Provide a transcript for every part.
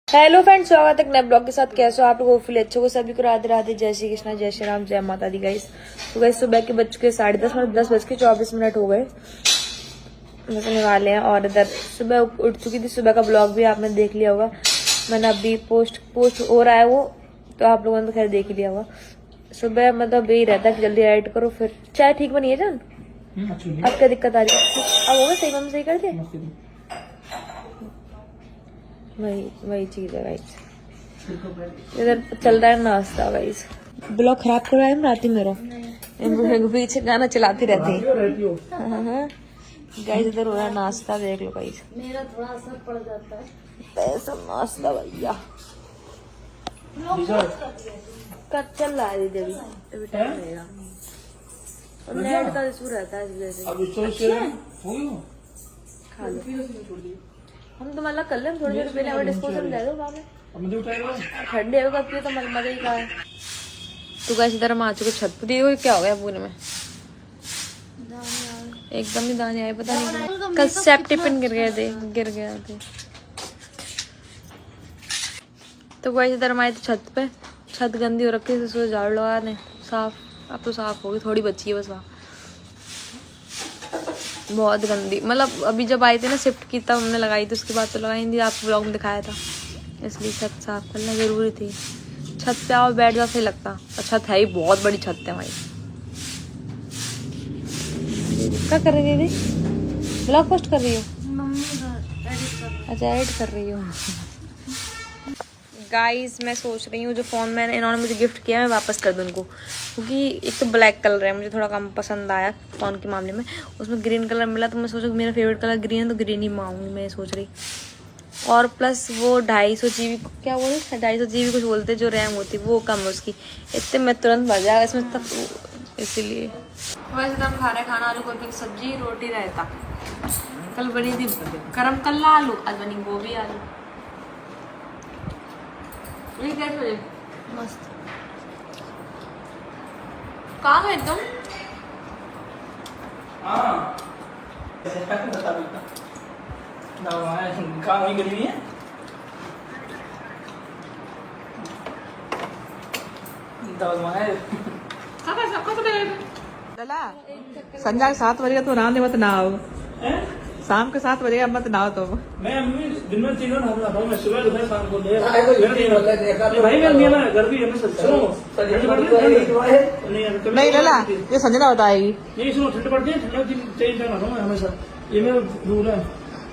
Hello friends, स्वागत है एक नए ब्लॉग के साथ। कैसे हो आप लोग? होपफुली अच्छे हो। सभी को राधे राधे, जय श्री कृष्णा, जय श्री राम, जय माता दी। गाइस तो गाइस सुबह के बज के 10:30 10:24 हो गए निकलने वाले हैं। और इधर सुबह उठ चुकी थी। सुबह का ब्लॉग भी आपने देख लिया होगा। मैंने अभी पोस्ट हो रहा है वो, तो आप लोगों ने तो खैर देख ही लिया होगा। सुबह मतलब यही रहता है कि जल्दी एडिट करो। फिर चाय ठीक बनी है जान? अब क्या दिक्कत आ रही है? अब होगा सही? मम्मी सही कर दे। वही चीज है गाइस। इधर चल रहा है नाश्ता गाइस। ब्लॉग खराब कर रहा है राती मेरा, पीछे गाना चलाती रहती है। गाइस इधर हो रहा है नाश्ता, देख लो गाइस। मेरा थोड़ा असर पड़ जाता है ऐसा नाश्ता भैया। कब चल रहा है दीदी? अभी टाइम रहेगा और नेट का इशू रहता है इस वजह से। खा लो। हम तो मतलब कर ले थोड़ी देर पहले। और डिस्पोजल दे दो ठंडे होगा पियो तो मजा ही का है। तो गाइस इधर हम आ चुके छत पे। देखो क्या हो गया पूरे में, एकदम ही दाने आए। पता नहीं कल सेप्टिपिन गिर गया थे। तो गाइस इधर हम आए थे छत पे। छत गंदी हो रखी है, इसको झाड़ लगाने साफ। अब तो साफ होगी, थोड़ी बची है बस वहाँ। बहुत गंदी, मतलब अभी जब आई थी ना शिफ्ट की तब हमने लगाई थी, उसके बाद तो लगाई नहीं। आपको ब्लॉग में दिखाया था, इसलिए छत साफ करना जरूरी थी। छत पे आओ बैठ जाओ सही लगता। और छत है ही बहुत बड़ी छत है हमारी। क्या कर रही दीदी? ब्लॉग पोस्ट कर रही हो? अच्छा एडिट कर रही हो। गाइस मैं सोच रही हूँ जो फ़ोन मैंने इन्होंने मुझे गिफ्ट किया मैं वापस कर दूँ उनको, क्योंकि एक तो ब्लैक कलर है, मुझे थोड़ा कम पसंद आया फ़ोन के मामले में। उसमें ग्रीन कलर मिला तो मैं सोचा मेरा फेवरेट कलर ग्रीन है तो ग्रीन ही मांगूंगी मैं सोच रही। और प्लस वो 250 GB क्या बोलते 250 GB कुछ बोलते जो रैम होती वो कम है उसकी। इतने में तुरंत भर जाएगा इसमें तब, इसीलिए। वैसे तो हम खा रहे खाना आलू गोभी की सब्जी रोटी रायता। कल बनी थी गरम कल्ला आलू, आज बनी गोभी आलू। ये कैसे मस्त। कहाँ गए तुम? कहाँ वही गली है? संध्या 7 बजे तो नहाने मत नहाओ, शाम के 7 बजे मत नहाओ तुम। मैं दिन में 3 बार नहाता हूँ। मैं सुबह दोपहर शाम को भाई मैं नहीं ना घर भी है। नहीं लला ये संजना बताएगी। नहीं सुनो, ठंड पड़ती है, ठंडा दिन चेंज करना हूँ मैं हमेशा, ये मेरा रूल है।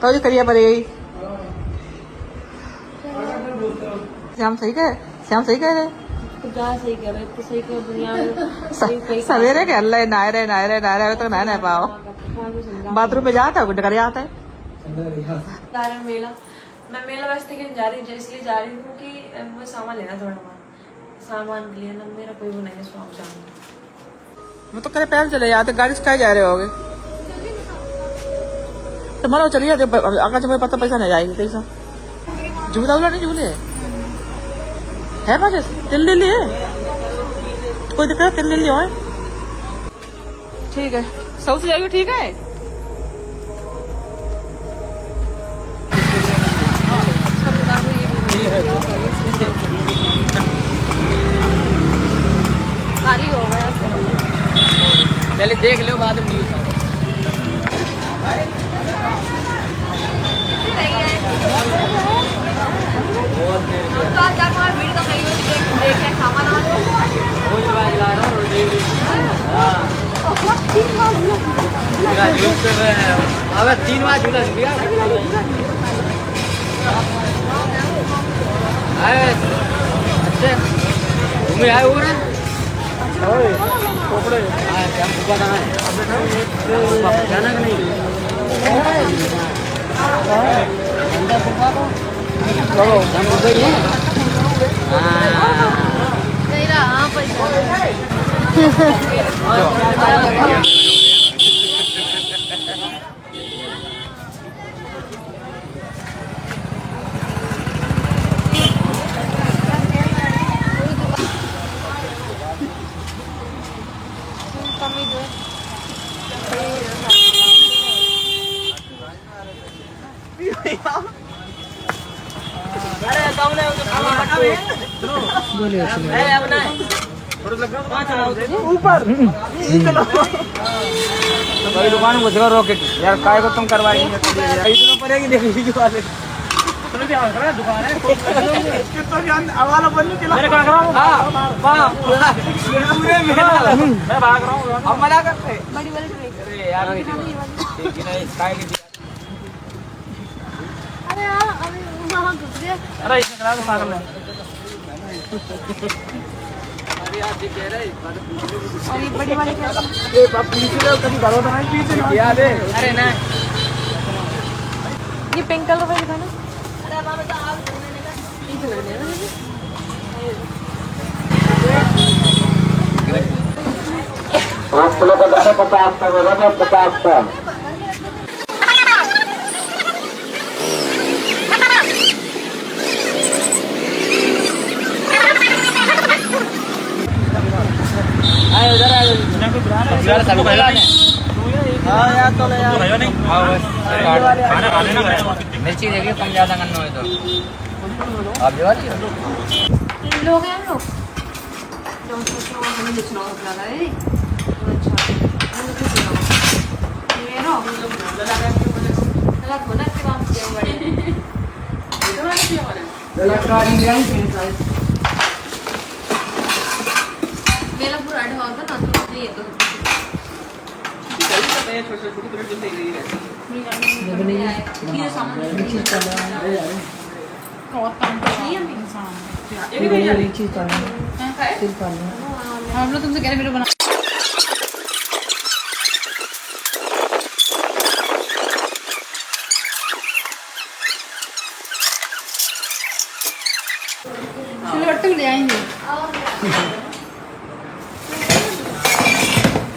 तो जो करिए पड़ेगी। श्याम सही कह रहे सही कह रहे तो सही कह दुनिया में सवेरे के अल्लाह नहाए रहे तो नहा पाओ। बाथरूम में जाता है घर आता है। मेला मैं मेला वैसे लेकिन जा रही इसलिए जा रही हूँ क्योंकि मुझे सामान लेना थोड़ा बहुत। सामान के लिए ना मेरा कोई वो नहीं है स्वाम जाना। मैं तो करे पैर चले जाते, गाड़ी से जा रहे होगे तो मानो चलिए अगर मुझे पता पैसा नहीं जाएगी पैसा। झूला उला नहीं झूले है बस तिल ले लिए कोई दिक्कत तिल ले लियो है। ठीक है सौ से जाइए। ठीक है हो गया पहले देख लो बाद में अब 3 बार झूला दिया अच्छे घूमे आए हो जाना का नहीं ऊपर भाई दुकान में घुस गया रॉकेट यार काय को तुम करवा रही है इतना पड़ेगी देखिए वाले दुकान है कितना जान आवाज बंद चला मेरे कहां रहा हूं हां मैं भाग रहा हूं अब मजा करते बड़ी वाली अरे यार ठीक है नहीं काय की अरे यार अभी वहां घुस गया अरे इसने करा तो पागल है अरे यार ठीक है रे और ये बड़ी वाली क्या ए बाप पीछे ले कभी भरो तो नहीं पीछे याद है अरे ना ये पिंक कलर वाली दिखाना अरे बाबा तो आप घूमने का पीछे लग रहा है आप लोग का 50 का बराबर 50 का आए उधर आए यार सब भाई हां यार तो यार भाई नहीं हां बस खाना खाने ना खाए मिर्ची देखिए कम ज्यादा करना है तो आप जो वाली लोग हैं हम लोग जो सोचो हमें लिखना होगा है अच्छा हम लोग सुनाओ ये रो लगा खोना के काम किया बड़े ये वाला किया वाला इलेक्ट्रॉनिक लाइन साइज मेरा पूरा ढाल था ना तो ये तो ये सामान और काम कर रही है इंसान ये भी नहीं चीज कर हम लोग तुमसे कह रहे वीडियो बना चलो ले आएंगे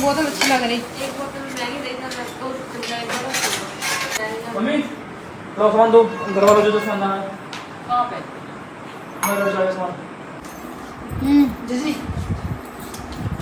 बोतल अच्छी लग रही एक बोतल मैगी देना मैं तो मम्मी लो सामान दो घर वालों जो सामान है कहां पे मेरा जो सामान जैसे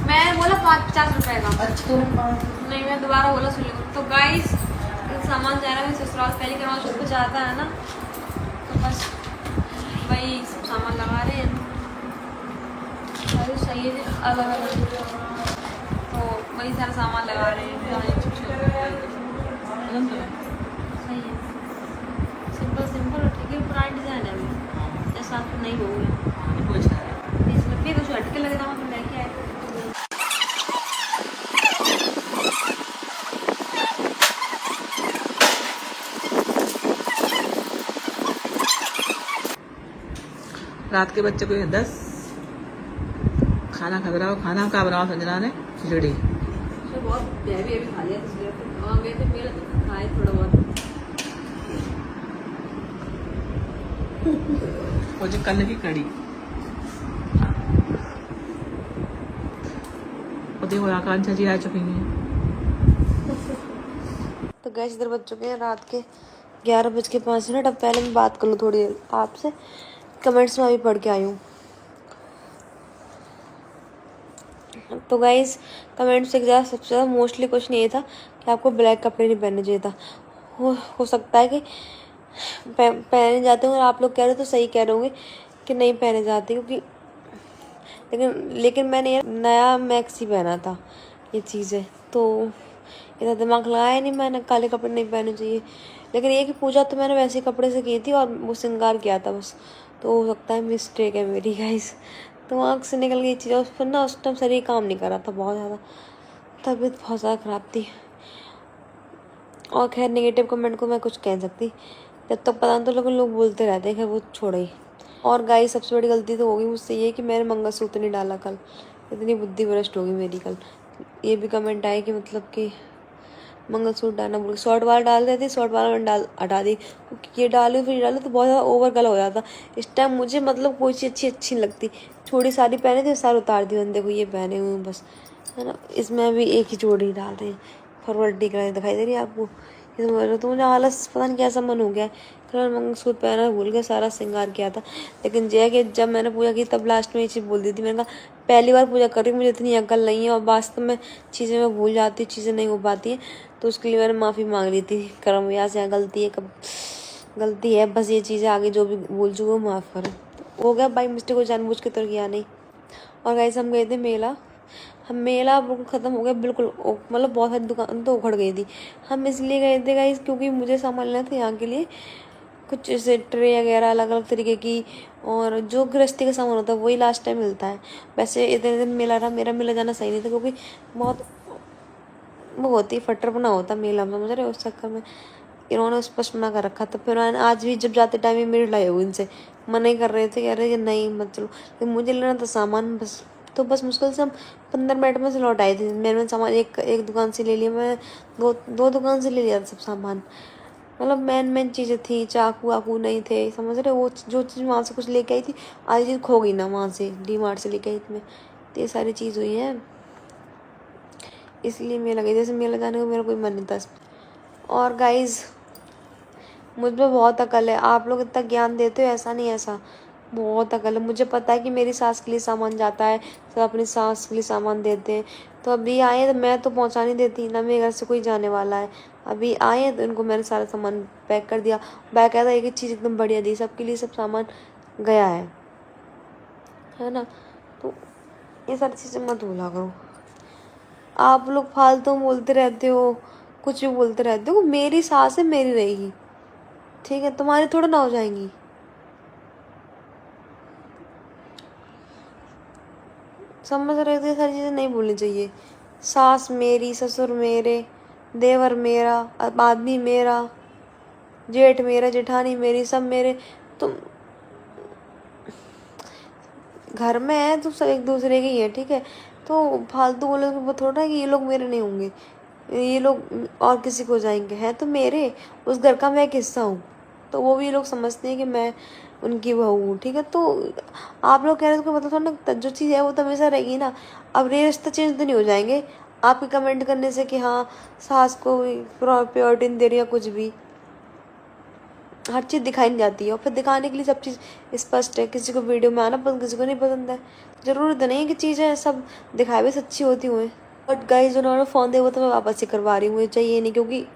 मैं बोला 50 रुपए का अच्छा नहीं मैं दोबारा बोला सुन लो तो गाइस सामान जा रहा है ससुराल पहले के रोज उसको जाता है ना तो बस वही सब सामान लगा रहे हैं अरे सही है अलग अलग तो वही सारा सामान लगा रहे हैं सही है सिंपल सिंपल ठीक है पुरानी डिजाइन है अभी जैसा आपको नहीं हो गया इसलिए कुछ हटके लग रहा हूँ तो लेके आए रात के बच्चे को 10 खाना खा रहा हो खाना का बनाओ संजना ने खिचड़ी बहुत हैवी हैवी खा लिया इसलिए वहाँ गए थे मेरा तो खाए थोड़ा बहुत वो जो कल की कड़ी वो देखो आकांक्षा जी आ चुकी हैं। तो गैस इधर बज चुके हैं रात के 11:05। अब पहले मैं बात कर लूँ थोड़ी देर आपसे। कमेंट्स में अभी पढ़ के आई हूँ। तो गाइज कमेंट से ज़्यादा सबसे ज़्यादा मोस्टली क्वेश्चन ये था कि आपको ब्लैक कपड़े नहीं पहनने चाहिए था। हो सकता है कि पहने जाते हों और आप लोग कह रहे हो तो सही कह रहे होंगे कि नहीं पहने जाते, क्योंकि लेकिन मैंने नया मैक्सी पहना था ये चीज़ें, तो इतना दिमाग लगाया नहीं मैंने काले कपड़े नहीं पहनने चाहिए। लेकिन ये कि पूजा तो मैंने वैसे कपड़े से की थी और वो श्रृंगार किया था बस, तो हो सकता है मिस्टेक है मेरी गाइस। तो आँख से निकल गई चीज़, फिर ना उस टाइम शरीर काम नहीं कर रहा था, बहुत ज़्यादा तबीयत बहुत ज़्यादा ख़राब थी। और खैर नेगेटिव कमेंट को मैं कुछ कह सकती जब तक पता नहीं, तो लेकिन लोग बोलते रहते हैं, खैर वो छोड़े ही। और गाइस सबसे बड़ी गलती तो होगी मुझसे ये कि मैंने मंगलसूत्र नहीं डाला कल, इतनी बुद्धि भ्रष्ट होगी मेरी कल। ये भी कमेंट आए कि मतलब कि मंगलसूत्र डालना भूल, शॉर्ट वाला डाल देती, शॉर्ट वाला मैंने हटा दी, क्योंकि ये डालू फिर डालू तो बहुत ज़्यादा ओवर गला हो जाता। इस टाइम मुझे मतलब कोई चीज़ अच्छी नहीं लगती। छोटी साड़ी पहने थी, सारी उतार दी, देखो ये पहने हुए बस, है ना। इसमें भी एक ही जोड़ी डाल रहे हैं, फॉरवर्ड कलर दिखाई दे रही है आपको। तो मुझे आलस पता नहीं कैसा मन हो गया है, कल मंगलसूत्र पहना भूल गया, सारा श्रृंगार किया था। लेकिन जय कि जब मैंने पूजा की तब लास्ट में ये चीज़ बोल दी थी, मैंने कहा पहली बार पूजा कर रही, मुझे इतनी अकल नहीं है और वास्तव में चीज़ें मैं भूल जाती हूँ, चीज़ें नहीं हो पाती हैं, तो उसके लिए मैंने माफ़ी मांग ली थी। कर्म व्यास यहाँ गलती है, कब गलती है, बस ये चीज़ें आगे जो भी बोल चुके हो माफ़ करें। हो गया बाई मिस्टेक को, जानबूझ के तो किया नहीं। और गाइस हम गए थे मेला, हम मेला बिल्कुल ख़त्म हो गया बिल्कुल, मतलब बहुत सारी दुकान तो उखड़ गई थी। हम इसलिए गए थे गाइस क्योंकि मुझे सामान लेना था यहाँ के लिए, कुछ जैसे ट्रे वगैरह अलग अलग तरीके की, और जो गृहस्थी का सामान होता है वही लास्ट टाइम मिलता है। वैसे इतने दिन मेला रहा, मेरा मेला जाना सही नहीं था क्योंकि बहुत वो होती फटर बना होता मेला में, समझ रहे हो। उस चक्कर में इन्होंने स्पष्ट मना कर रखा था। फिर आज भी जब जाते टाइम मेरी लड़ाई हुई इनसे, मना ही कर रहे थे, कह रहे कि नहीं मत चलो, लेकिन मुझे लेना था सामान बस। तो बस मुश्किल से हम 15 मिनट में से लौट आए थे। मैंने सामान एक दुकान से ले लिया, मैं दो दुकान से ले लिया था सब सामान। मतलब मेन चीज़ें थी, चाकू वाकू नहीं थे, समझ रहे। वो जो चीज़ वहाँ से कुछ लेके आई थी, आधी चीज़ खो गई ना वहाँ से, DMart से लेके आई थी मैं। तो ये सारी चीज़ हुई है, इसलिए मेला गई। जैसे मेला जाने को मेरा कोई मन नहीं था। और गाइज मुझ पर बहुत अकल है, आप लोग इतना ज्ञान देते हो, ऐसा नहीं, ऐसा बहुत अकल है। मुझे पता है कि मेरी सास के लिए सामान जाता है, सब अपनी सास के लिए सामान देते हैं। तो अभी आए तो मैं तो पहुंचा नहीं देती ना, मेरे घर से कोई जाने वाला है। अभी आए तो इनको मैंने सारा सामान पैक कर दिया, बाकायदा एक चीज़ एकदम बढ़िया दी, सबके लिए सब सामान गया है ना। तो ये सारी चीज़ें मत भूला करो। आप लोग फालतू बोलते रहते हो, कुछ भी बोलते रहते हो। मेरी सास है, मेरी रहेगी, ठीक है, तुम्हारी थोड़ा ना हो जाएंगी। समझ रहे हो, ये सारी चीज़ें नहीं भूलनी चाहिए। सास मेरी, ससुर मेरे, देवर मेरा, आदमी मेरा, जेठ मेरा, जेठानी मेरी, सब मेरे। तुम घर में है तो सब एक दूसरे के ही है, ठीक है। तो फालतू बोले वो थोड़ा कि ये लोग मेरे नहीं होंगे, ये लोग और किसी को जाएंगे, हैं तो मेरे, उस घर का मैं एक हिस्सा हूँ। तो वो भी लोग समझते हैं कि मैं उनकी बहू हूँ, ठीक है। तो आप लोग कह रहे हो मतलब थोड़ा ना, जो चीज़ है वो तो हमेशा रहेगी ना। अब ये रिश्ते चेंज तो नहीं हो जाएंगे आपके कमेंट करने से कि हाँ सास को प्योरिटी नहीं दे रही है, कुछ भी। हर चीज़ दिखाई नहीं जाती है, और फिर दिखाने के लिए सब चीज़ स्पष्ट है। किसी को वीडियो में आना पसंद, किसी को नहीं पसंद है। ज़रूरी तो नहीं है कि चीज़ें सब दिखाई भी सच्ची होती हुए। बट गाइस उन्होंने फ़ोन दिया वो तो मैं वापस ही करवा रही हूँ, मुझे चाहिए नहीं, क्योंकि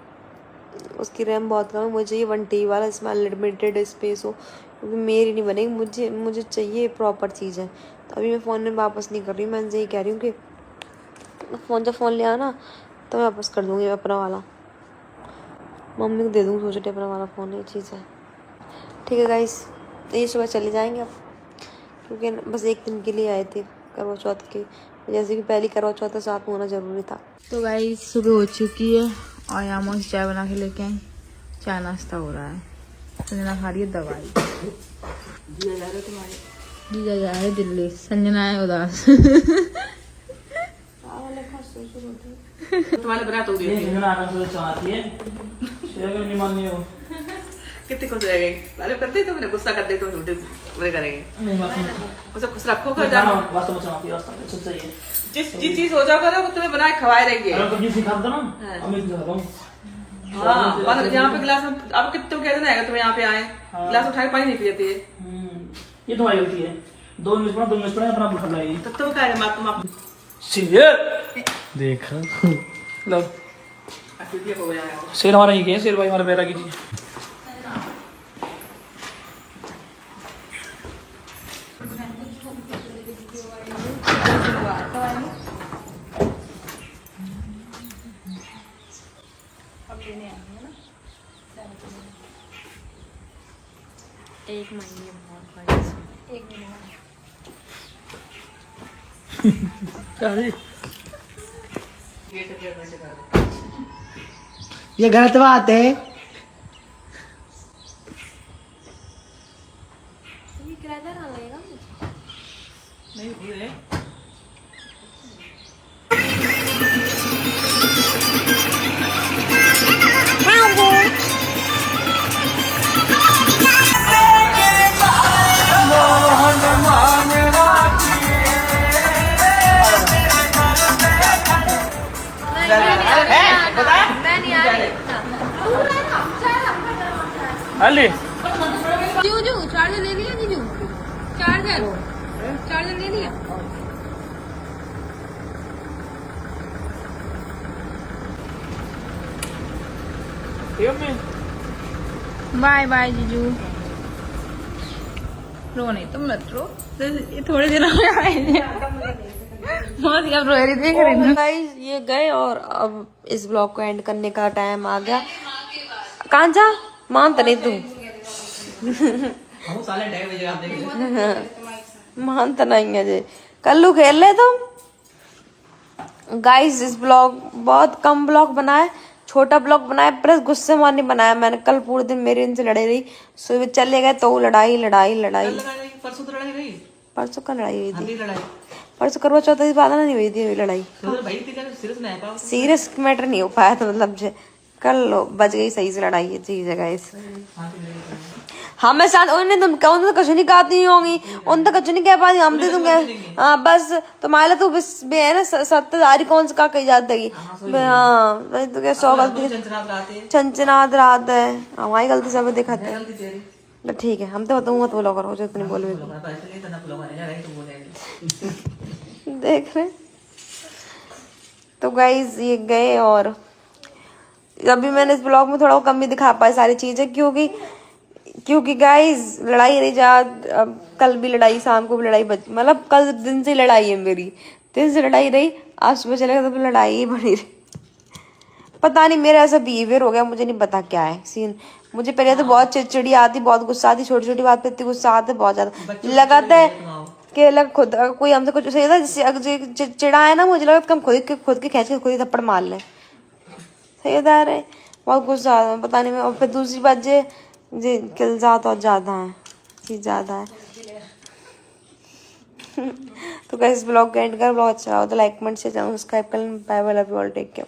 उसकी रैम बहुत कम है। मुझे चाहिए 1 TB वाला, इसमें अनलिमिटेड स्पेस हो, क्योंकि मेरी नहीं बनेगी, मुझे चाहिए प्रॉपर चीज़ है। तो अभी मैं फ़ोन में वापस नहीं कर रही, मैं इनसे यही कह रही हूँ कि जब फ़ोन ले आना तो मैं वापस कर दूँगी अपना वाला, मम्मी को दे दूँगी, सोचते अपना वाला फ़ोन, ये चीज़ है, ठीक है गाइस। ये सुबह चले जाएंगे अब, क्योंकि बस एक दिन के लिए आए थे करवा चौथ के, जैसे कि पहली करवा चौथ के साथ होना ज़रूरी था। तो गाइस सुबह हो चुकी है और यहाँ मैं चाय बना के लेके आई, चाय नाश्ता हो रहा है। संजना खा रही है दवाई, जीजा जा रहे दिल्ली, संजना है उदास। तुम्हारे बरात हो गई कितनी खुश रह गई, अरे करते तो मैंने गुस्सा कर दे तो झूठे वो करेंगे, उसे खुश रखो कर जाना। जिस चीज हो जाओगे वो तुम्हें बना के खवाए रहेंगे। हाँ यहाँ पे गिलास में आप कितने कह देना है, तुम्हें यहाँ पे आए गिलास उठा के पानी नहीं पिए, ये तुम्हारी गलती है। 2 मिनट पड़ा अपना बुखा लगाएगी तब तो क्या है तुम देखा लो शेर हमारा ही गया, शेर भाई हमारा पैरा कीजिए। एक महीने बहुत बड़ी, एक महीने ये गलत बात है। किराएदार कहाँ लगेगा? नहीं भूले मैं नहीं आ रही। अली जीजू चार्जर ले लिया, जीजू चार्जर ले लिया। बाय बाय जीजू। रो नहीं, तुम मत रो, ये थोड़े दिनों में आएंगे। रो रही देख रही हूँ। गाइस ये गए और अब इस ब्लॉग को एंड करने का टाइम आ गया। कहाँ जा मानता नहीं तू। मानता नहीं है जी। कल्लू खेल ले तुम। गाइस इस ब्लॉग बहुत कम ब्लॉग बनाए, छोटा ब्लॉग बनाया, प्लस गुस्से में नहीं बनाया मैंने। कल पूरे दिन मेरे इनसे लड़े रही, सुबह चले गए तो लड़ाई लड़ाई लड़ाई। परसों तो लड़ाई रही, परसों का लड़ाई हुई थी, लड़ाई परसों करवा चौथ की बात नहीं हुई थी लड़ाई। सीरियस सीरियस मैटर नहीं हो पाया था, मतलब कल बच गई सही से लड़ाई। ये चीज है गाइस। हाँ मैं साथ उन्हें तुम कौन तो कछु नहीं कहती होंगी, उन तो कछु नहीं कह पाती, हम तो तुम हाँ बस तुम्हारे तो बस बे है ना सत्ताधारी कौन सा का कही जाता है। हाँ वही तो क्या 100 गलती चंचनाद रात है, हमारी गलती सब दिखाते हैं। तो ठीक है, हम तो बताऊँ मत बोला करो जो इतनी बोलो। देख रहे तो गाइज ये गए और अभी मैंने इस ब्लॉग में थोड़ा कम ही दिखा पाई सारी चीजें, क्योंकि गाइज लड़ाई रही जा। अब कल भी लड़ाई, शाम को भी लड़ाई, मतलब कल दिन से लड़ाई है मेरी, दिन से लड़ाई रही, आज सुबह चले गए तो लड़ाई ही बनी रही। पता नहीं मेरा ऐसा बिहेवियर हो गया, मुझे नहीं पता क्या है सीन। मुझे पहले तो बहुत चिड़चिड़ी आती, बहुत गुस्सा आती, छोटी छोटी बात पे इतनी गुस्सा आती बहुत ज्यादा। लगाता है कि लग खुद कोई हमसे कुछ सही चिड़ा है ना, मुझे लगा हम खुद के खींच के खुद ही थप्पड़ मार ले। सही है, बहुत गुस्सा आता है, पता नहीं मैं। और फिर दूसरी बात जे किल्जात और ज्यादा है, चीज ज्यादा है। तो गाइस ब्लॉग का एंड कर, ब्लॉग अच्छा हो तो लाइक कमेंट शेयर सब्सक्राइब कर। Bye bye, love you all, take care.